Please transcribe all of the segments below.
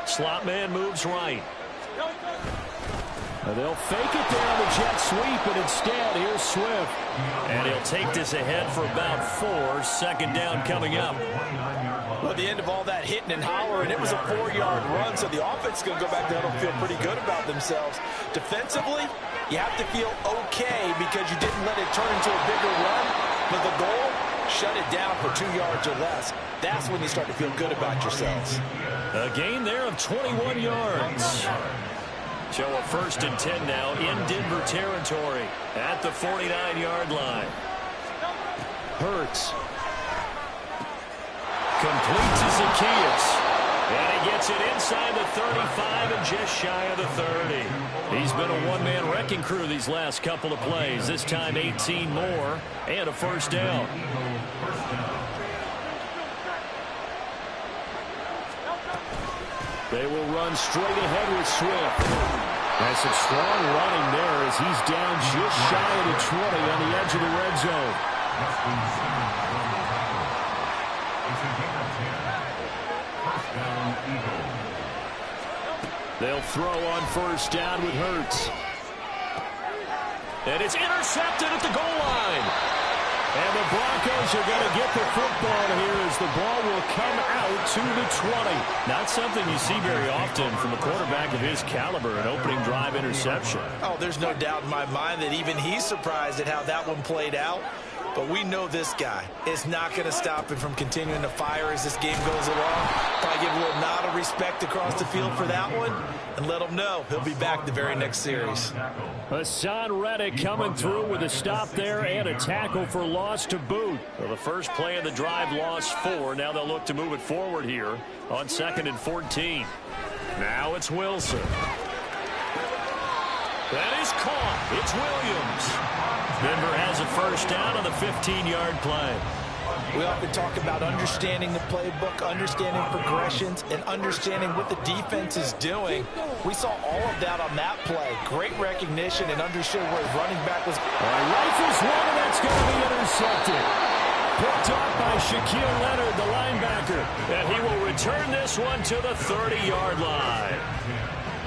Slot man moves right. And they'll fake it down the jet sweep, and instead, here's Swift. And he'll take this ahead for about 4. Second down coming up. Well, the end of all that hitting and hollering, it was a 4-yard run, so the offense is going to go back there and feel pretty good about themselves. Defensively, you have to feel okay because you didn't let it turn into a bigger run, but the goal, shut it down for 2 yards or less. That's when you start to feel good about yourselves. A gain there of 21 yards. So a 1st and 10 now in Denver territory at the 49-yard line. Hurts. Complete to Zacchaeus. And he gets it inside the 35 and just shy of the 30. He's been a one-man wrecking crew these last couple of plays. This time 18 more and a 1st down. They will run straight ahead with Swift. And some strong running there as he's down just shy of the 20 on the edge of the red zone. They'll throw on 1st down with Hurts. And it's intercepted at the goal line. And the Broncos are going to get the football here as the ball will come out to the 20. Not something you see very often from a quarterback of his caliber, an opening drive interception. Oh, there's no doubt in my mind that even he's surprised at how that one played out. But we know this guy is not going to stop him from continuing to fire as this game goes along. Probably give a little nod of respect across the field for that one and let him know he'll be back the very next series. Hassan Reddick coming through with a stop there and a tackle for loss to boot. Well, the first play of the drive lost 4. Now they'll look to move it forward here on 2nd and 14. Now it's Wilson. That is caught. It's Williams. Denver has a 1st down on the 15-yard play. We often talk about understanding the playbook, understanding progressions, and understanding what the defense is doing. We saw all of that on that play. Great recognition and understood where his running back was. Rifles one, and that's going to be intercepted. Picked up by Shaquille Leonard, the linebacker. And he will return this one to the 30-yard line.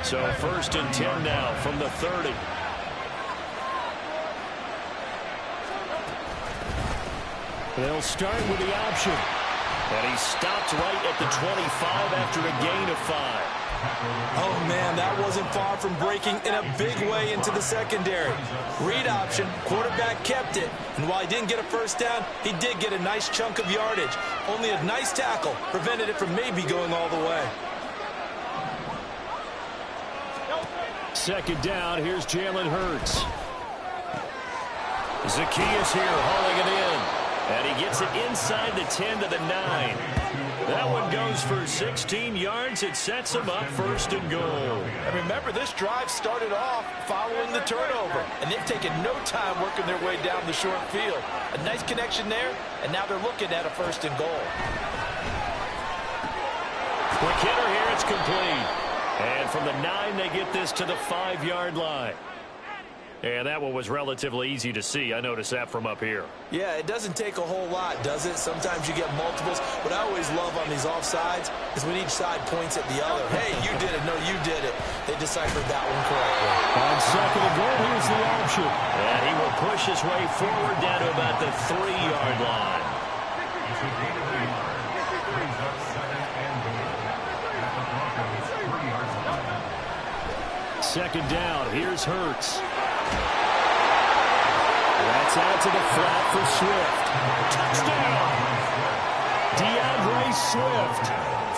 So 1st and 10 now from the 30. They'll start with the option. And he stopped right at the 25 after a gain of 5. Oh, man, that wasn't far from breaking in a big way into the secondary. Read option, quarterback kept it. And while he didn't get a 1st down, he did get a nice chunk of yardage. Only a nice tackle prevented it from maybe going all the way. 2nd down, here's Jalen Hurts. Zacchaeus here hauling it in. And he gets it inside the 10 to the 9. That one goes for 16 yards. It sets him up 1st and goal. And remember, this drive started off following the turnover. And they've taken no time working their way down the short field. A nice connection there, and now they're looking at a 1st and goal. Quick hitter here, it's complete. And from the 9, they get this to the 5-yard line. And that one was relatively easy to see. I noticed that from up here. Yeah, it doesn't take a whole lot, does it? Sometimes you get multiples. What I always love on these offsides is when each side points at the other. Hey, you did it. No, you did it. They deciphered that one correctly. On 2nd and goal, here's the option. And he will push his way forward down to about the 3-yard line. Second down, here's Hurts. That's out to the flat for Swift. Touchdown! DeAndre Swift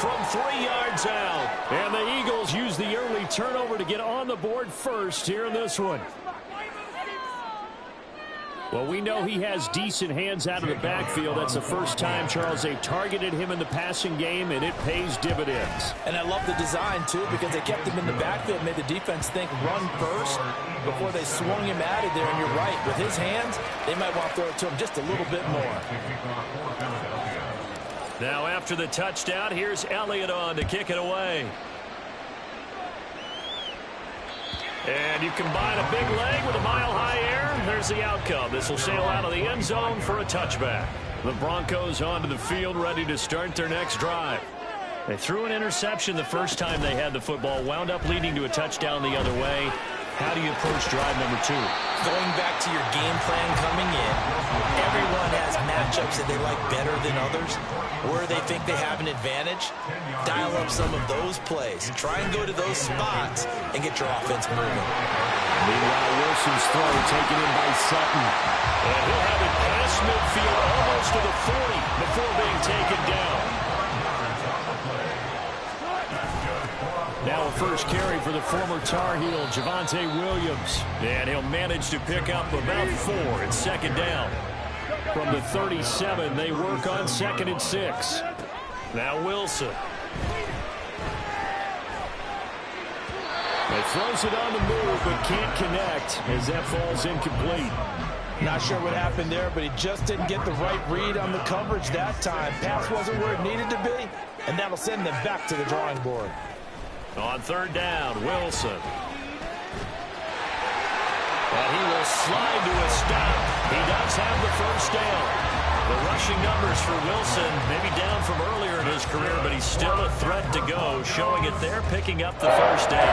from 3 yards out. And the Eagles use the early turnover to get on the board first here in this one. Well, we know he has decent hands out of the backfield. That's the first time, Charles, they've targeted him in the passing game, and it pays dividends. And I love the design, too, because they kept him in the backfield, made the defense think run first before they swung him out of there. And you're right, with his hands, they might want to throw it to him just a little bit more. Now, after the touchdown, here's Elliott on to kick it away. And you combine a big leg with a mile-high air, there's the outcome. This will sail out of the end zone for a touchback. The Broncos onto the field, ready to start their next drive. They threw an interception the first time they had the football, wound up leading to a touchdown the other way. How do you approach drive number 2? Going back to your game plan coming in, everyone has matchups that they like better than others, where they think they have an advantage. Dial up some of those plays. Try and go to those spots and get your offense moving. Meanwhile, Wilson's throw taken in by Sutton. And he'll have it past midfield almost to the 40 before being taken down. Now a first carry for the former Tar Heel, Javonte Williams. And he'll manage to pick up about 4. It's second down. From the 37, they work on 2nd and 6. Now Wilson. It throws it on the move, but can't connect as that falls incomplete. Not sure what happened there, but he just didn't get the right read on the coverage that time. Pass wasn't where it needed to be, and that'll send them back to the drawing board. On 3rd down, Wilson. And he will slide to a stop. He does have the first down. The rushing numbers for Wilson, maybe down from earlier in his career, but he's still a threat to go, showing it there, picking up the first down.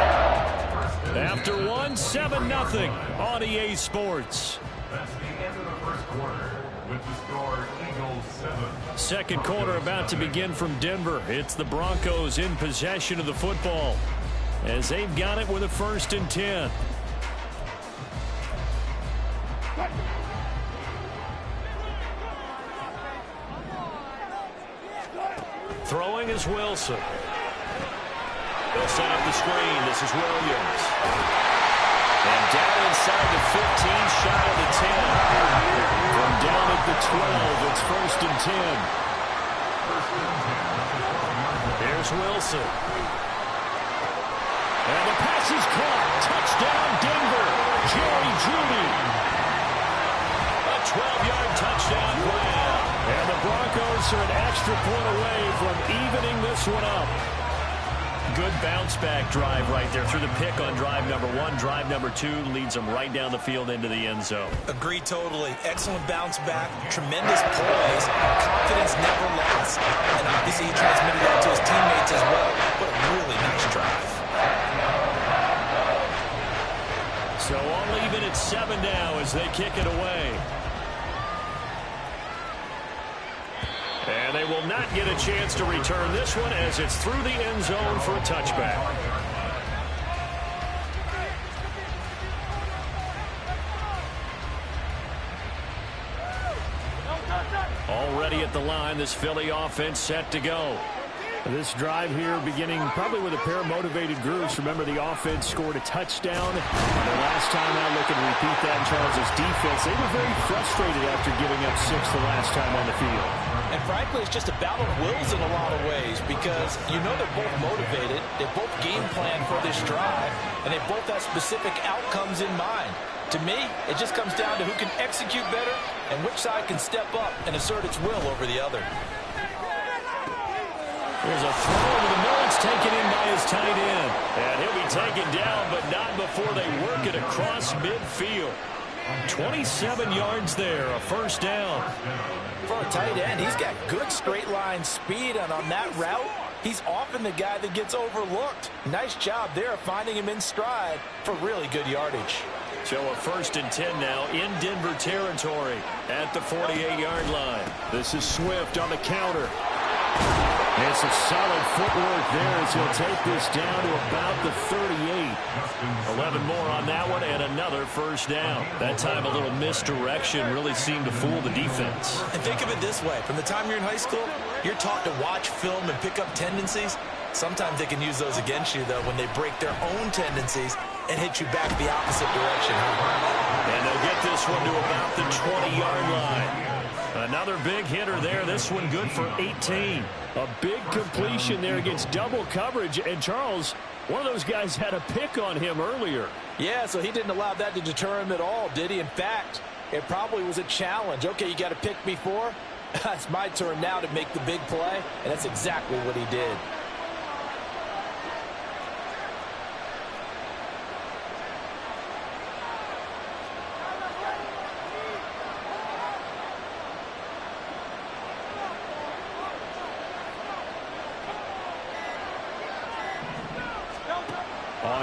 After 1, 7-0 on EA Sports. That's the end of the first quarter with the score Eagles 7. Second quarter about to begin from Denver. It's the Broncos in possession of the football as they've got it with a 1st and 10. Throwing is Wilson. They'll set up the screen. This is Williams. And down inside the 15, shy of the 10. From down at the 12, it's 1st and 10. Here's Wilson. And the pass is caught. Touchdown, Denver. Jerry Jeudy. A 12-yard touchdown grab. And the Broncos are an extra point away from evening this one up. Good bounce-back drive right there through the pick on drive number 1. Drive number 2 leads them right down the field into the end zone. Agree totally. Excellent bounce back. Tremendous poise. Confidence never lost. And obviously he transmitted that to his teammates as well. What a really nice drive. So all even at 7 now as they kick it away. And they will not get a chance to return this one as it's through the end zone for a touchback. Already at the line, this Philly offense set to go. This drive here beginning probably with a pair of motivated groups. Remember, the offense scored a touchdown. The last time out, looking to repeat that in Charles' defense. They were very frustrated after giving up 6 the last time on the field. And frankly, it's just a battle of wills in a lot of ways because you know they're both motivated, they both game plan for this drive, and they both have specific outcomes in mind. To me, it just comes down to who can execute better and which side can step up and assert its will over the other. There's a throw over the middle. It's taken in by his tight end. And he'll be taken down, but not before they work it across midfield. 27 yards there, a first down. For a tight end, he's got good straight line speed, and on that route, he's often the guy that gets overlooked. Nice job there finding him in stride for really good yardage. So a 1st and 10 now in Denver territory at the 48-yard line. This is Swift on the counter. It's a solid footwork there as he'll take this down to about the 38. 11 more on that one and another first down. That time a little misdirection really seemed to fool the defense. And think of it this way. From the time you're in high school, you're taught to watch film and pick up tendencies. Sometimes they can use those against you, though, when they break their own tendencies and hit you back the opposite direction. And they'll get this one to about the 20-yard line. Another big hitter there. This one good for 18. A big completion there against double coverage. And Charles, one of those guys had a pick on him earlier. Yeah, so he didn't allow that to deter him at all, did he? In fact, it probably was a challenge. Okay, you got to pick me 4. It's my turn now to make the big play. And that's exactly what he did.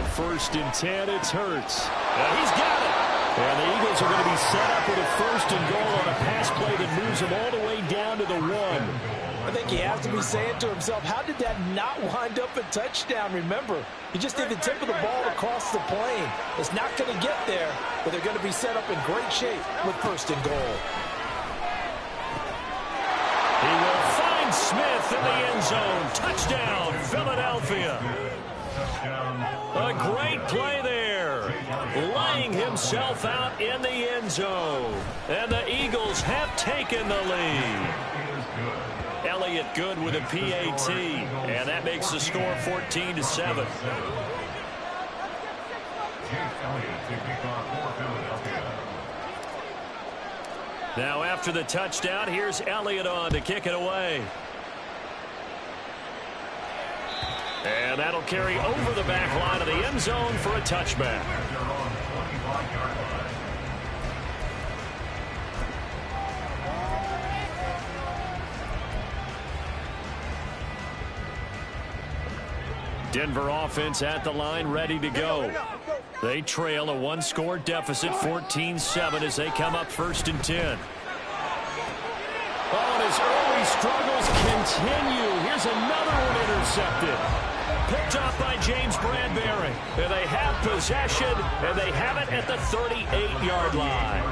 On 1st and 10, it's Hurts. He's got it. And the Eagles are going to be set up with a 1st and goal on a pass play that moves them all the way down to the 1. I think he has to be saying to himself, how did that not wind up a touchdown? Remember, he just did the tip of the ball across the plane. It's not going to get there, but they're going to be set up in great shape with 1st and goal. He will find Smith in the end zone. Touchdown, Philadelphia. A great play there. Laying himself out in the end zone. And the Eagles have taken the lead. Elliott good with a PAT. And that makes the score 14-7. Now after the touchdown, here's Elliott on to kick it away. And that'll carry over the back line of the end zone for a touchback. Denver offense at the line, ready to go. They trail a 1-score deficit, 14-7, as they come up 1st and 10. Oh, and his early struggles continue. Here's another one intercepted. Picked off by James Bradbury. And they have possession, and they have it at the 38-yard line.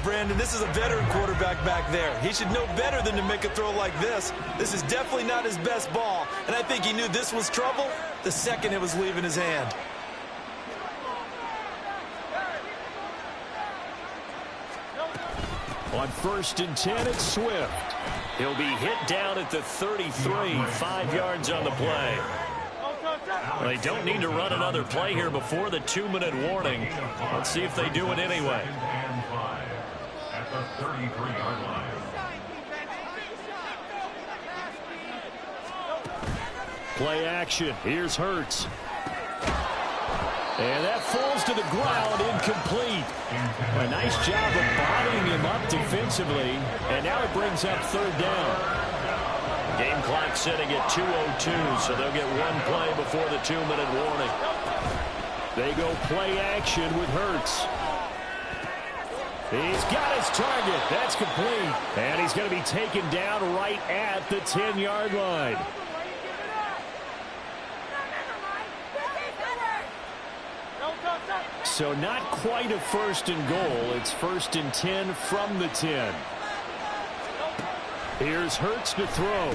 Brandon, this is a veteran quarterback back there. He should know better than to make a throw like this. This is definitely not his best ball, and I think he knew this was trouble the second it was leaving his hand. On 1st and 10, it's Swift. He'll be hit down at the 33, 5 yards on the play. Well, they don't need to run another play here before the 2-minute warning. Let's see if they do it anyway. At the 33-yard line. Play action. Here's Hurts. And that falls to the ground, incomplete. A nice job of bodying him up defensively. And now it brings up 3rd down. Game clock sitting at 2:02, so they'll get one play before the 2-minute warning. They go play action with Hurts. He's got his target. That's complete. And he's going to be taken down right at the 10-yard line. So not quite a 1st and goal. It's 1st and 10 from the 10. Here's Hurts to throw.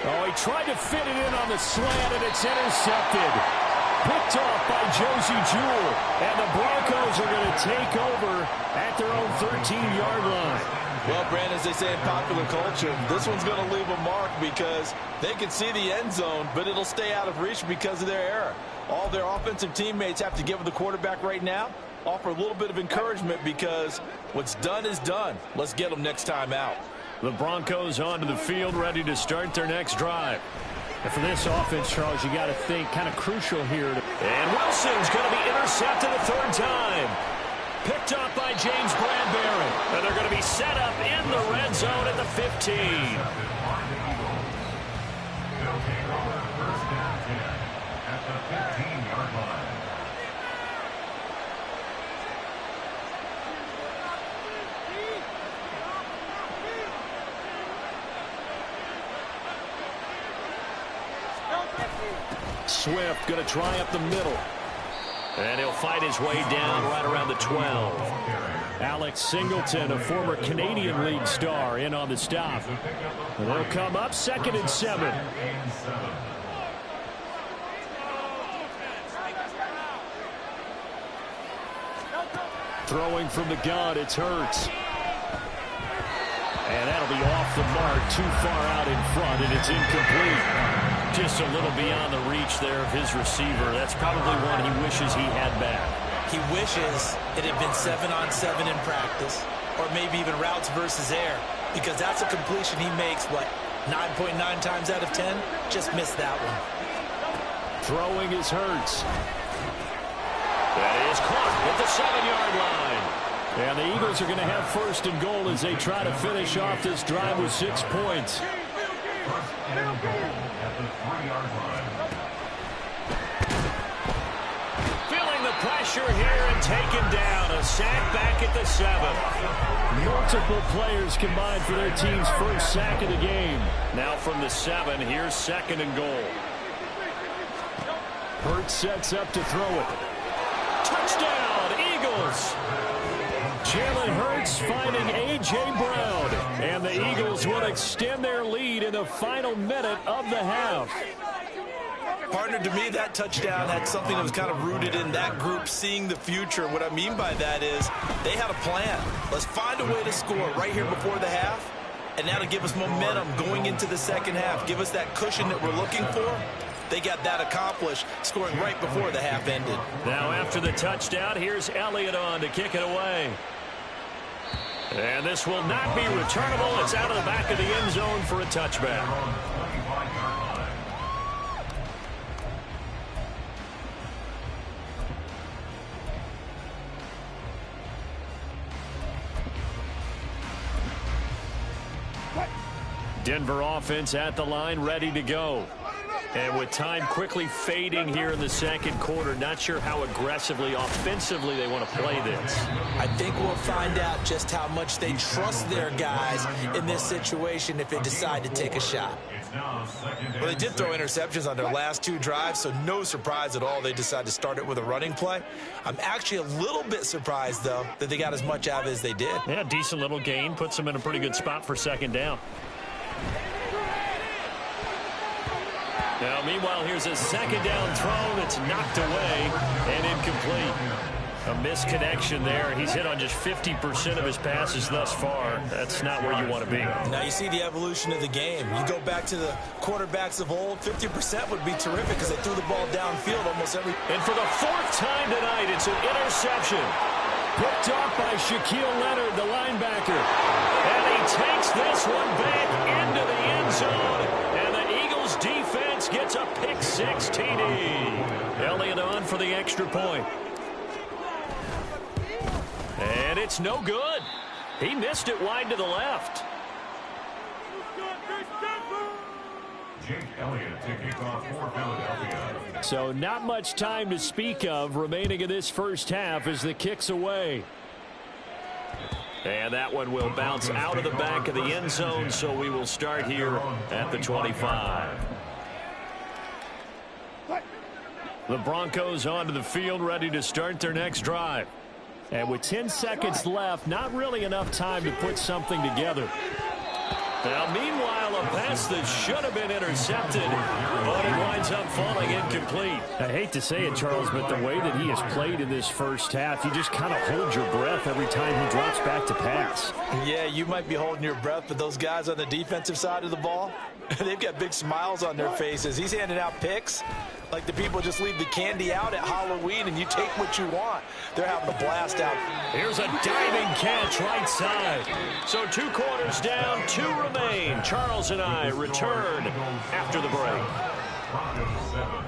Oh, he tried to fit it in on the slant, and it's intercepted. Picked off by Josie Jewell. And the Broncos are going to take over at their own 13-yard line. Well, Brandon, as they say in popular culture, this one's going to leave a mark because they can see the end zone, but it'll stay out of reach because of their error. All their offensive teammates have to give the quarterback right now, offer a little bit of encouragement because what's done is done. Let's get them next time out. The Broncos onto the field, ready to start their next drive. And for this offense, Charles, you got to think kind of crucial here. And Wilson's going to be intercepted a 3rd time. Picked off by James Bradbury. And they're going to be set up in the red zone at the 15. At the 15-yard line. Swift going to try up the middle. And he'll fight his way down right around the 12. Alex Singleton, a former Canadian League star, in on the stop. And they'll come up 2nd and 7. Throwing from the gun, it's Hurts. And that'll be off the mark, too far out in front, and it's incomplete. Just a little beyond the reach there of his receiver. That's probably one he wishes he had back. He wishes it had been 7-on-7 in practice, or maybe even routes versus air, because that's a completion he makes, what, 9.9 times out of 10? Just missed that one. Throwing is Hurts. That is caught at the 7-yard line. And the Eagles are going to have 1st and goal as they try to finish off this drive with 6 points. First and goal at the 3-yard line. pressure here and taken down. A sack back at the 7. Multiple players combined for their team's first sack of the game. Now from the 7, here's 2nd and goal. Hurts sets up to throw it. Touchdown, Eagles! Jalen Hurts finding A.J. Brown. And the Eagles will extend their lead in the final minute of the half. Partner, to me, that touchdown had something that was kind of rooted in that group seeing the future. What I mean by that is they had a plan. Let's find a way to score right here before the half, and that'll give us momentum going into the second half. Give us that cushion that we're looking for. They got that accomplished, scoring right before the half ended. Now after the touchdown, here's Elliott on to kick it away. And this will not be returnable. It's out of the back of the end zone for a touchback. Denver offense at the line, ready to go. And with time quickly fading here in the second quarter, not sure how aggressively, offensively they want to play this. I think we'll find out just how much they trust their guys in this situation if they decide to take a shot. Well, they did throw interceptions on their last 2 drives, so no surprise at all they decided to start it with a running play. I'm actually a little bit surprised, though, that they got as much out of it as they did. Yeah, decent little gain. Puts them in a pretty good spot for 2nd down. Now, meanwhile, here's a 2nd down throw that's knocked away and incomplete. A misconnection there. He's hit on just 50% of his passes thus far. That's not where you want to be. Now you see the evolution of the game. You go back to the quarterbacks of old, 50% would be terrific because they threw the ball downfield almost every... And for the 4th time tonight, it's an interception. Picked off by Shaquille Leonard, the linebacker. And he takes this one back into the end zone. And the Eagles defense gets a pick-6 TD. Elliott on for the extra point. And it's no good. He missed it wide to the left. Jake Elliott to kick off for Philadelphia. So not much time to speak of remaining in this first half as the kick's away. And that one will bounce out of the back of the end zone, so we will start here at the 25. The Broncos onto the field, ready to start their next drive. And with 10 seconds left, not really enough time to put something together. Now, meanwhile, a pass that should have been intercepted, but it winds up falling incomplete. I hate to say it, Charles, but the way that he has played in this first half, you just kind of hold your breath every time he drops back to pass. Yeah, you might be holding your breath, but those guys on the defensive side of the ball, they've got big smiles on their faces. He's handing out picks like the people just leave the candy out at Halloween and you take what you want. They're having a blast out. Here's a diving catch right side. So 2 quarters down, 2 remain. Charles and I return after the break. Broncos 7.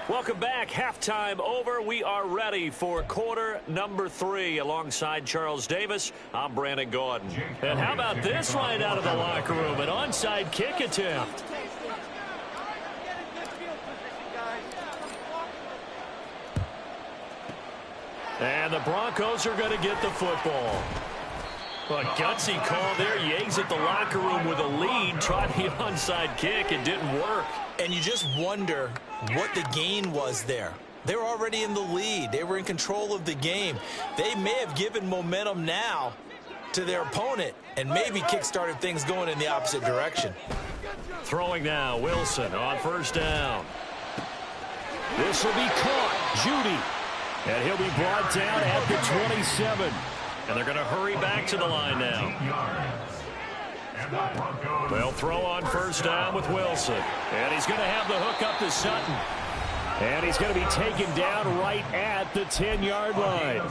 Welcome back. Halftime over. We are ready for quarter number 3. Alongside Charles Davis, I'm Brandon Gordon. And how about this right out of the locker room? An onside kick attempt. And the Broncos are going to get the football. A gutsy call there. You exit the locker room with a lead. Tried the onside kick. It didn't work. And you just wonder what the gain was there. They were already in the lead. They were in control of the game. They may have given momentum now to their opponent and maybe kick-started things going in the opposite direction. Throwing now, Wilson on first down. This will be caught. Judy. And he'll be brought down at the 27. And they're going to hurry back to the line now. They'll throw on first down with Wilson. And he's going to have the hook up to Sutton. And he's going to be taken down right at the 10-yard line.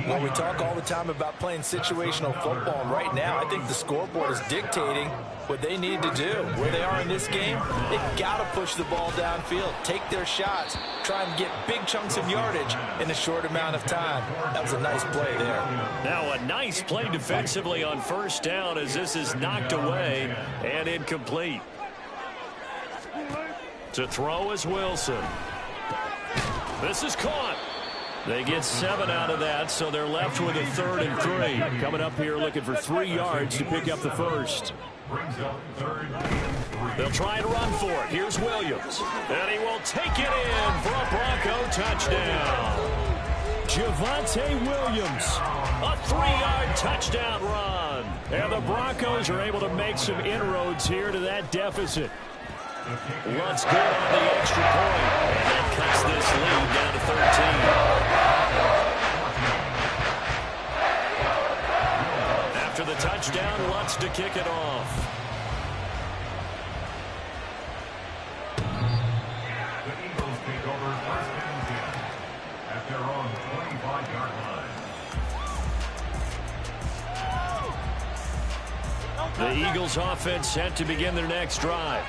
Well, we talk all the time about playing situational football, and right now I think the scoreboard is dictating what they need to do. Where they are in this game, they've got to push the ball downfield, take their shots, try and get big chunks of yardage in a short amount of time. That was a nice play there. Now a nice play defensively on first down as this is knocked away and incomplete. To throw is Wilson. This is caught. They get 7 out of that, so they're left with a 3rd and 3. Coming up here looking for 3 yards to pick up the first. They'll try and run for it. Here's Williams. And he will take it in for a Bronco touchdown. Javonte Williams. A 3-yard touchdown run. And the Broncos are able to make some inroads here to that deficit. Lutz good on the extra point. And that cuts this lead down to 13. After the touchdown, Lutz to kick it off. The Eagles take over first and 10 at their own 25-yard line. The Eagles offense set to begin their next drive.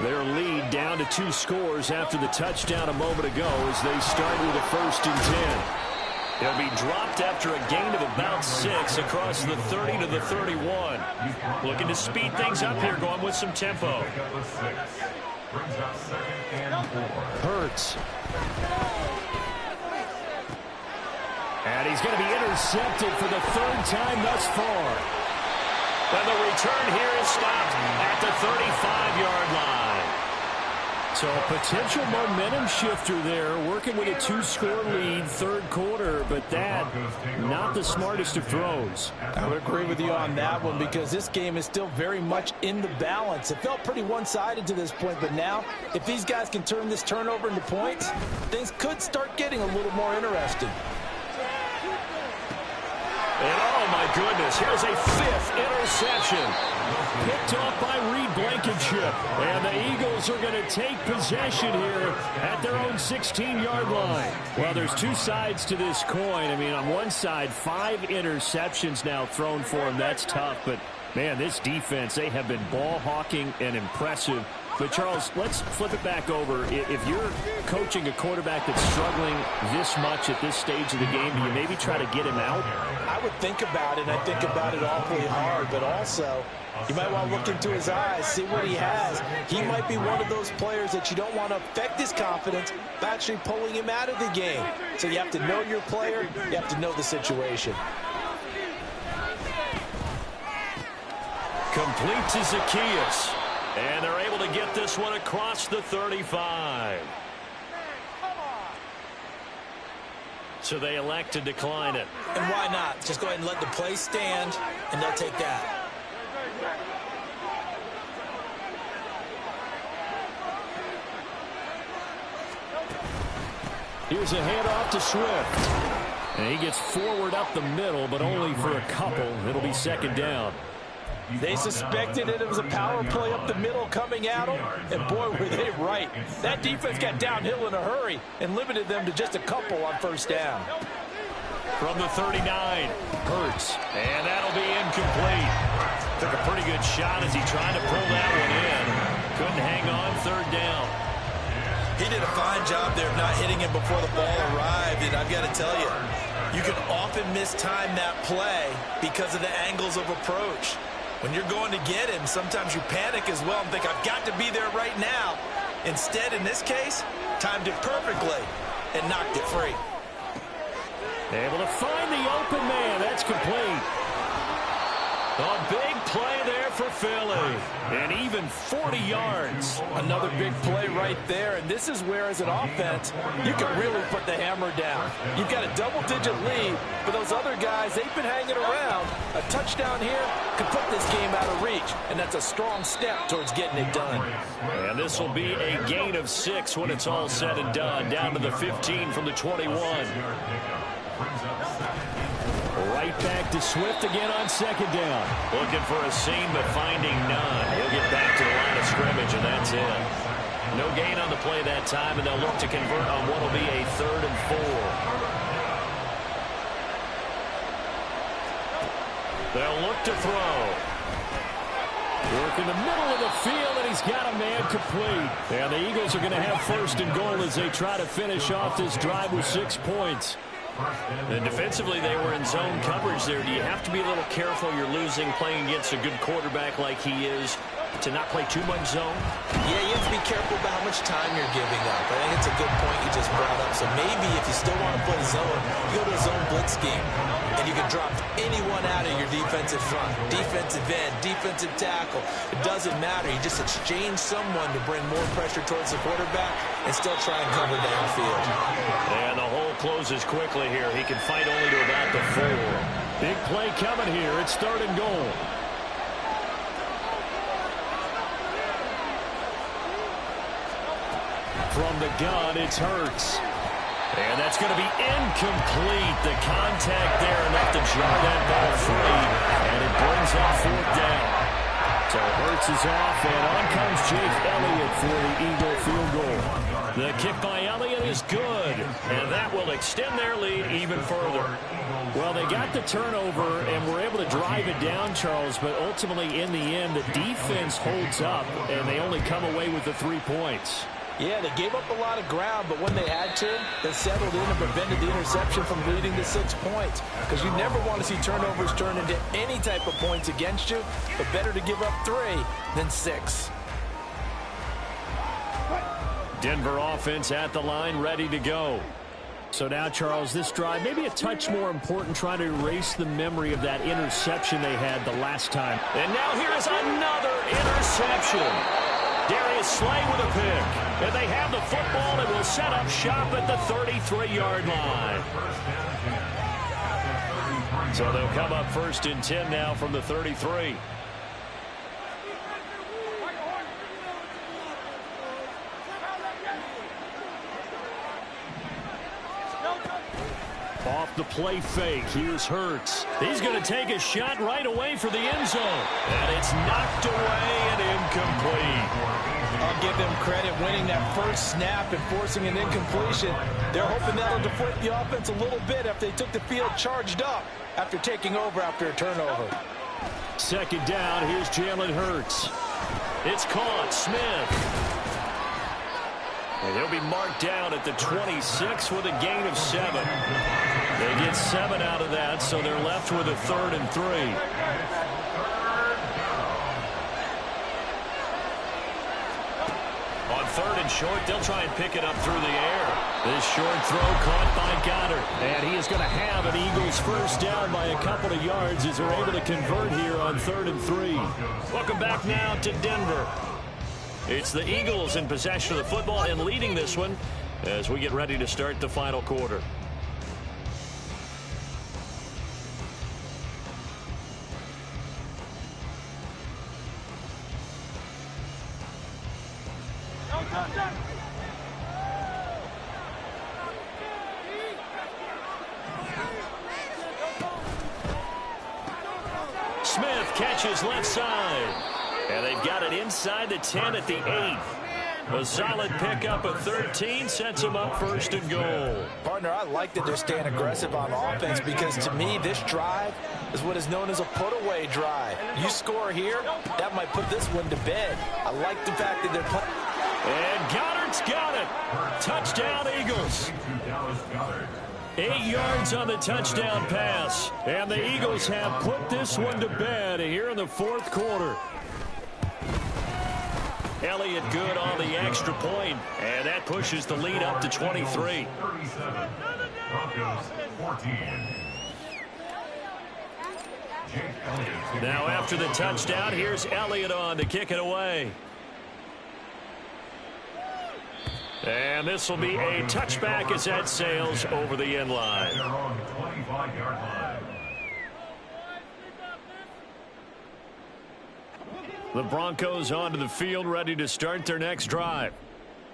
Their lead down to 2 scores after the touchdown a moment ago as they start with a 1st and 10. They'll be dropped after a gain of about 6 across the 30 to the 31. Looking to speed things up here, going with some tempo. Hurts. And he's going to be intercepted for the 3rd time thus far. And the return here is stopped at the 35-yard line. So a potential momentum shifter there, working with a 2-score lead, 3rd quarter, but that, not the smartest of throws. I would agree with you on that one because this game is still very much in the balance. It felt pretty one-sided to this point, but now, if these guys can turn this turnover into points, things could start getting a little more interesting. And oh my goodness, here's a 5th interception. Picked off by Reed Blankenship. And the Eagles are going to take possession here at their own 16-yard line. Well, there's 2 sides to this coin. I mean, on one side, 5 interceptions now thrown for him. That's tough. But, man, this defense, they have been ball hawking and impressive. But, Charles, let's flip it back over. If you're coaching a quarterback that's struggling this much at this stage of the game, do you maybe try to get him out? I would think about it, and I think about it awfully hard. But also, you might want to look into his eyes, see what he has. He might be one of those players that you don't want to affect his confidence by actually pulling him out of the game. So you have to know your player. You have to know the situation. Complete to Zacchaeus. And they're able to get this one across the 35. So they elect to decline it. And why not? Just go ahead and let the play stand, and they'll take that. Here's a handoff to Swift. And he gets forward up the middle, but only for a couple. It'll be 2nd down. They suspected it was a power play up the middle coming at them, and boy, were they right. That defense got downhill in a hurry and limited them to just a couple on 1st down. From the 39, Hurts, and that'll be incomplete. Took a pretty good shot as he tried to pull that one in. Couldn't hang on 3rd down. He did a fine job there of not hitting him before the ball arrived, and I've got to tell you, you can often mistime that play because of the angles of approach. When you're going to get him, sometimes you panic as well and think, I've got to be there right now. Instead, in this case, timed it perfectly and knocked it free. Able to find the open man. That's complete. A big play there for Philly. And even 40 yards. Another big play right there. And this is where, as an offense, you can really put the hammer down. You've got a double-digit lead. For those other guys, they've been hanging around. A touchdown here could put this game out of reach. And that's a strong step towards getting it done. And this will be a gain of 6 when it's all said and done. Down to the 15 from the 21. Right back to Swift again on 2nd down. Looking for a seam, but finding none. He'll get back to the line of scrimmage, and that's it. No gain on the play that time, and they'll look to convert on what will be a 3rd and 4. They'll look to throw. Work in the middle of the field, and he's got a man complete. And the Eagles are going to have 1st and goal as they try to finish off this drive with 6 points. And defensively, they were in zone coverage there. Do you have to be a little careful? You're losing playing against a good quarterback like he is to not play too much zone? Yeah, you have to be careful about how much time you're giving up. I think it's a good point you just brought up. So maybe if you still want to play zone, you go to a zone blitz scheme, and you can drop anyone out of your defensive front, defensive end, defensive tackle. It doesn't matter. You just exchange someone to bring more pressure towards the quarterback and still try and cover downfield. And the hole closes quickly here. He can fight only to about the 4. Big play coming here. It's 3rd and goal. From the gun, it's Hurts. And that's going to be incomplete. The contact there enough to jar that ball free. And it brings up 4th down. So Hurts is off, and on comes Jake Elliott for the Eagle field goal. The kick by Elliott is good, and that will extend their lead even further. Well, they got the turnover, and were able to drive it down, Charles, but ultimately in the end, the defense holds up, and they only come away with the 3 points. Yeah, they gave up a lot of ground, but when they had to, they settled in and prevented the interception from leading to 6 points. Because you never want to see turnovers turn into any type of points against you, but better to give up 3 than 6. Denver offense at the line, ready to go. So now, Charles, this drive maybe a touch more important, trying to erase the memory of that interception they had the last time. And now here is another interception. Darius Slay with a pick. And they have the football and will set up shop at the 33-yard line. So they'll come up 1st and 10 now from the 33. Off the play fake, here's Hurts. He's going to take a shot right away for the end zone. And it's knocked away and incomplete. I'll give them credit winning that first snap and forcing an incompletion. They're hoping that'll deflate the offense a little bit after they took the field charged up after taking over after a turnover. 2nd down, here's Jalen Hurts. It's caught, Smith. And he'll be marked down at the 26 with a gain of 7. They get 7 out of that, so they're left with a 3rd and 3. On 3rd and short, they'll try and pick it up through the air. This short throw caught by Goddard. And he is going to have an Eagles 1st down by a couple of yards as they're able to convert here on 3rd and 3. Welcome back now to Denver. It's the Eagles in possession of the football and leading this one as we get ready to start the final quarter. Smith catches left side. And they've got it inside the 10 at the 8. A solid pickup of 13 sets them up 1st and goal. Partner, I like that they're staying aggressive on offense because to me this drive is what is known as a put-away drive. You score here, that might put this one to bed. I like the fact that they're playing. And Goddard's got it. Touchdown, Eagles. 8 yards on the touchdown pass. And the Eagles have put this one to bed here in the 4th quarter. Elliott good on the extra point, and that pushes the lead up to 23. Now after the touchdown, here's Elliott on to kick it away. And this will be a touchback as that sails over the end line. The Broncos onto the field, ready to start their next drive.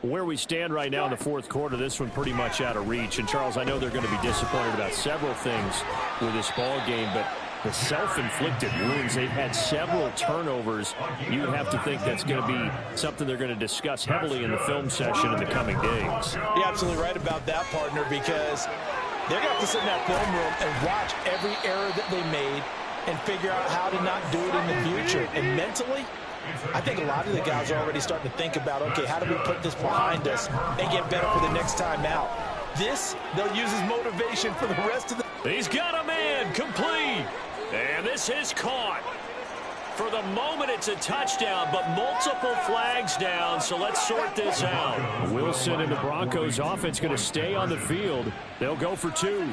Where we stand right now in the 4th quarter, this one pretty much out of reach. And, Charles, I know they're going to be disappointed about several things with this ball game, but The self-inflicted wounds. They've had several turnovers. You have to think that's going to be something they're going to discuss heavily in the film session in the coming days. You're absolutely right about that, partner, because they're going to have to sit in that film room and watch every error that they made and figure out how to not do it in the future. And mentally, I think a lot of the guys are already starting to think about, okay, how do we put this behind us and get better for the next time out? This, they'll use as motivation for the rest of the... He's got a man, complete. And this is caught. For the moment, it's a touchdown, but multiple flags down, so let's sort this out. Wilson and the Broncos offense going to stay on the field. They'll go for 2.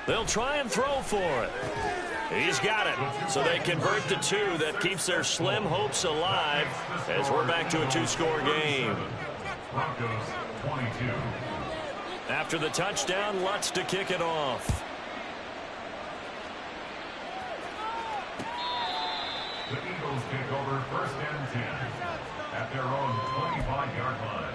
They'll try and throw for it. He's got it. So they convert the 2. That keeps their slim hopes alive as we're back to a 2-score game. Broncos 22. After the touchdown, Lutz to kick it off. The Eagles take over 1st and 10 at their own 25-yard line.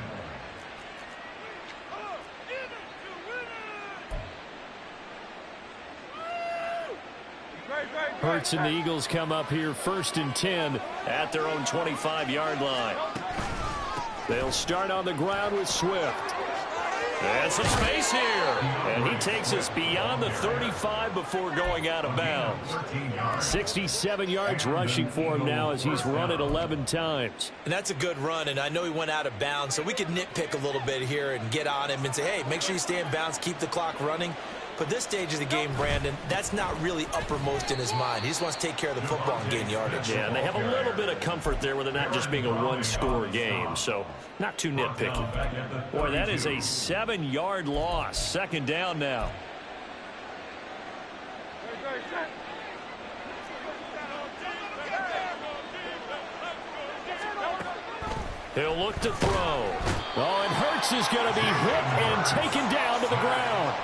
Hurts and the Eagles come up here 1st and 10 at their own 25-yard line. They'll start on the ground with Swift. And some space here. And he takes us beyond the 35 before going out of bounds. 67 yards rushing for him now as he's run it 11 times. And that's a good run, and I know he went out of bounds, so we could nitpick a little bit here and get on him and say, hey, make sure you stay in bounds, keep the clock running. But this stage of the game, Brandon, that's not really uppermost in his mind. He just wants to take care of the football and gain yardage. Yeah, and they have a little bit of comfort there with it not just being a one-score game, so not too nitpicky. Boy, that is a 7-yard loss. 2nd down now. He'll look to throw. Oh, and Hurts is going to be hit and taken down to the ground.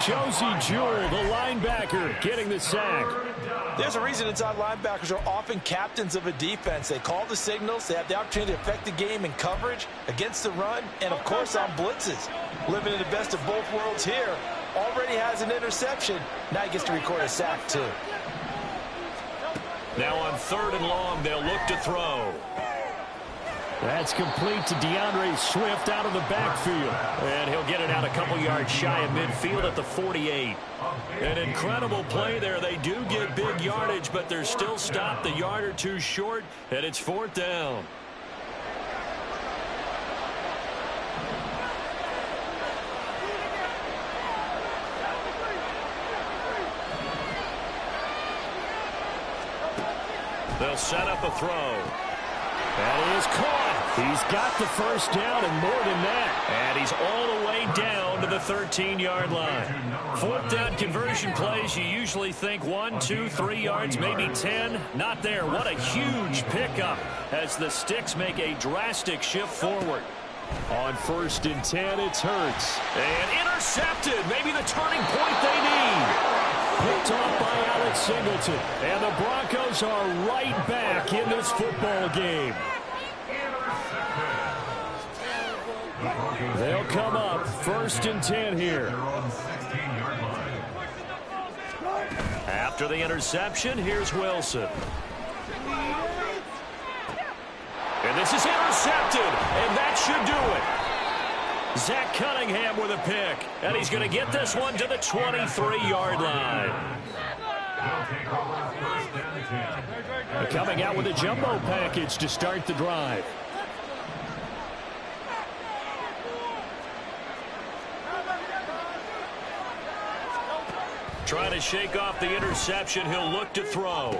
Josie Jewell, the linebacker, getting the sack. There's a reason inside linebackers are often captains of a defense. They call the signals. They have the opportunity to affect the game in coverage, against the run, and, of course, on blitzes. Living in the best of both worlds here. Already has an interception. Now he gets to record a sack, too. Now on 3rd and long, they'll look to throw. That's complete to DeAndre Swift out of the backfield. And he'll get it out a couple yards shy of midfield at the 48. An incredible play there. They do get big yardage, but they're still stopped a yard or 2 short, and it's 4th down. They'll set up a throw. That is caught. He's got the 1st down and more than that. And he's all the way down to the 13-yard line. 4th down conversion plays, you usually think 1, 2, 3 yards, maybe 10. Not there. What a huge pickup as the Sticks make a drastic shift forward. On 1st and 10, it's Hurts. And intercepted. Maybe the turning point they need. Picked off by Alex Singleton. And the Broncos are right back in this football game. They'll come up 1st and 10 here. After the interception, here's Wilson. And this is intercepted, and that should do it. Zach Cunningham with a pick, and he's going to get this one to the 23-yard line. Coming out with a jumbo package to start the drive. Trying to shake off the interception. He'll look to throw.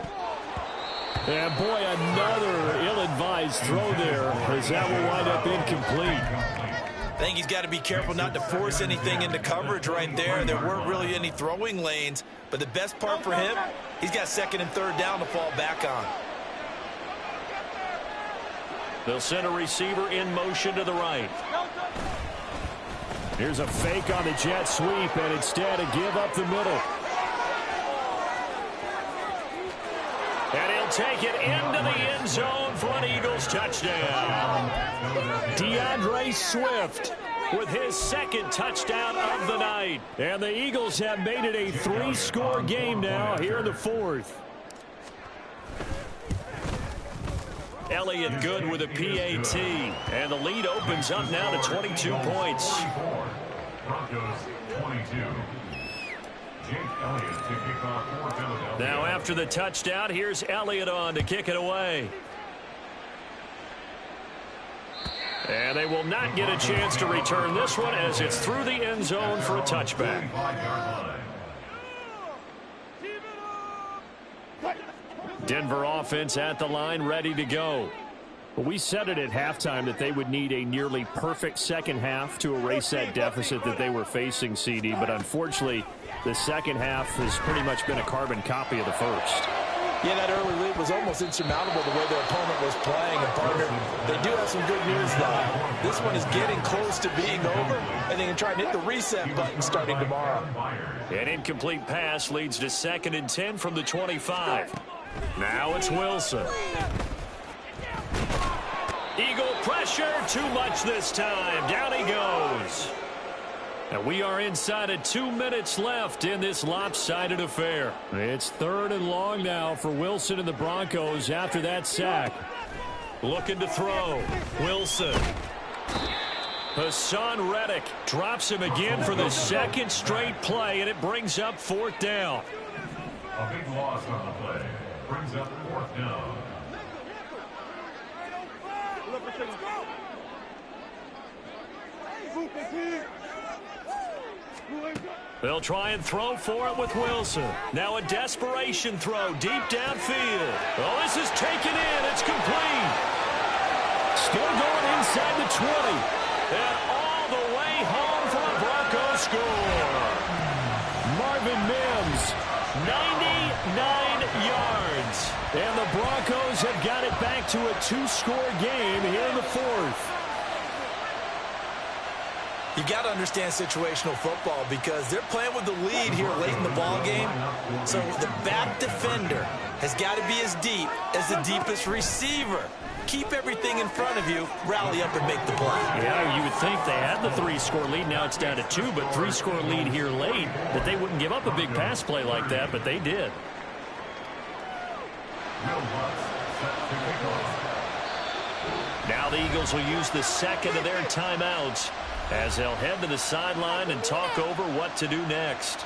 And boy, another ill-advised throw there, as that will wind up incomplete. I think he's got to be careful not to force anything into coverage right there. There weren't really any throwing lanes, but the best part for him, he's got 2nd and 3rd down to fall back on. They'll send a receiver in motion to the right. Here's a fake on the jet sweep, and instead a give up the middle. And he'll take it into the end zone for an Eagles touchdown. DeAndre Swift with his second touchdown of the night. And the Eagles have made it a 3-score game now here in the fourth. Elliott good with a PAT. And the lead opens up now to 22 points. Broncos 22. Now after the touchdown, here's Elliott on to kick it away. And they will not get a chance to return this one as it's through the end zone for a touchback. Denver offense at the line, ready to go. We said it at halftime that they would need a nearly perfect second half to erase that deficit that they were facing, CD. But unfortunately, the second half has pretty much been a carbon copy of the first. Yeah, that early lead was almost insurmountable the way their opponent was playing. And partner, they do have some good news, though. This one is getting close to being over, and they can try and hit the reset button starting tomorrow. An incomplete pass leads to 2nd and 10 from the 25. Now it's Wilson. Eagle pressure, too much this time. Down he goes. And we are inside of 2 minutes left in this lopsided affair. It's 3rd and long now for Wilson and the Broncos after that sack. Looking to throw. Wilson. Hassan Reddick drops him again for the 2nd straight play, and it brings up 4th down. A big loss on the play. Brings up 4th down. They'll try and throw for it with Wilson. Now a desperation throw deep downfield. Oh, this is taken in. It's complete. Still going inside the 20. And all the way home for a Broncos score. Marvin Mims, 99 yards. And the Broncos have got it back to a 2-score game here in the fourth. You got to understand situational football because they're playing with the lead here late in the ball game. So the back defender has got to be as deep as the deepest receiver. Keep everything in front of you, rally up and make the play. Yeah, you would think they had the 3-score lead. Now it's down to 2, but 3-score lead here late, that they wouldn't give up a big pass play like that, but they did. Now the Eagles will use the 2nd of their timeouts as they'll head to the sideline and talk over what to do next.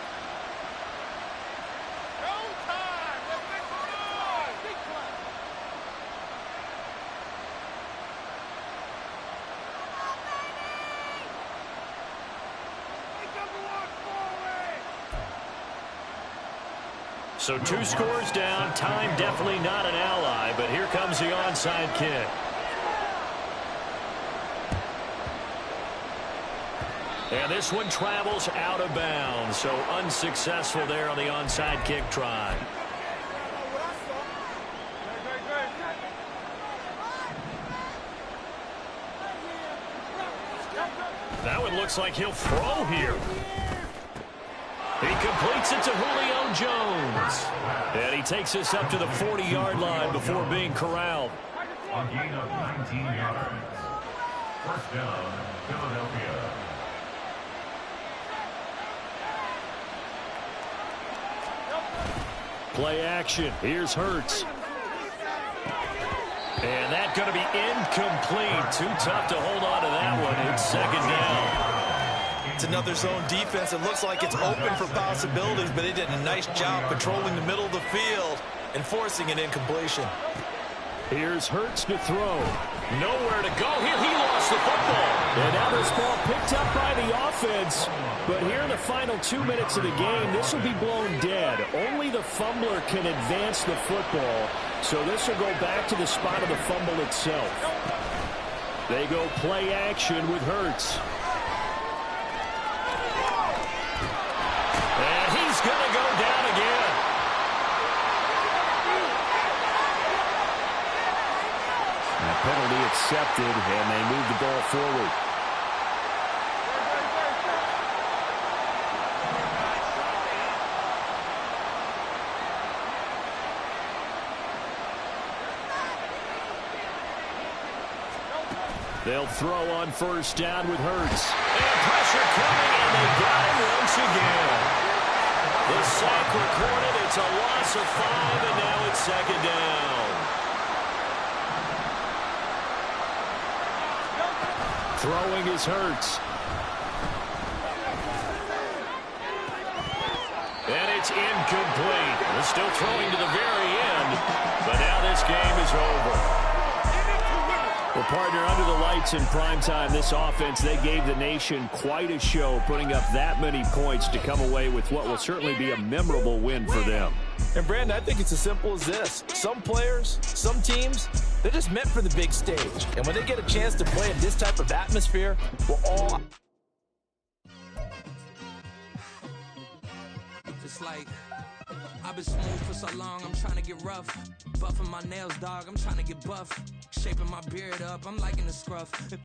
So 2 scores down, time definitely not an ally, but here comes the onside kick. And this one travels out of bounds, so unsuccessful there on the onside kick try. That one looks like he'll throw here. He completes it to Julio Jones. And he takes us up to the 40-yard line before being corralled. A gain of 19 yards. 1st down, Philadelphia. Play action. Here's Hurts. And that's going to be incomplete. Too tough to hold on to that one. It's 2nd down. It's another zone defense. It looks like it's open for possibilities, but they did a nice job controlling the middle of the field and forcing an incompletion. Here's Hurts to throw. Nowhere to go. Here he lost the football. And now this ball picked up by the offense. But here in the final 2 minutes of the game, this will be blown dead. Only the fumbler can advance the football. So this will go back to the spot of the fumble itself. They go play action with Hurts. And he's going to go down again. That penalty accepted, and they move the ball forward. They'll throw on first down with Hurts. And pressure coming, and they got him once again. The sack recorded. It's a loss of 5, and now it's second down. Throwing is Hurts. And it's incomplete. They're still throwing to the very end, but now this game is over. Well, partner, under the lights in primetime, this offense, they gave the nation quite a show, putting up that many points to come away with what will certainly be a memorable win for them. And, Brandon, I think it's as simple as this. Some players, some teams, they're just meant for the big stage. And when they get a chance to play in this type of atmosphere, we're all... It's like, I've been smooth for so long, I'm trying to get rough. Buffing my nails, dog, I'm trying to get buff. Shaping my beard up, I'm liking the scruff.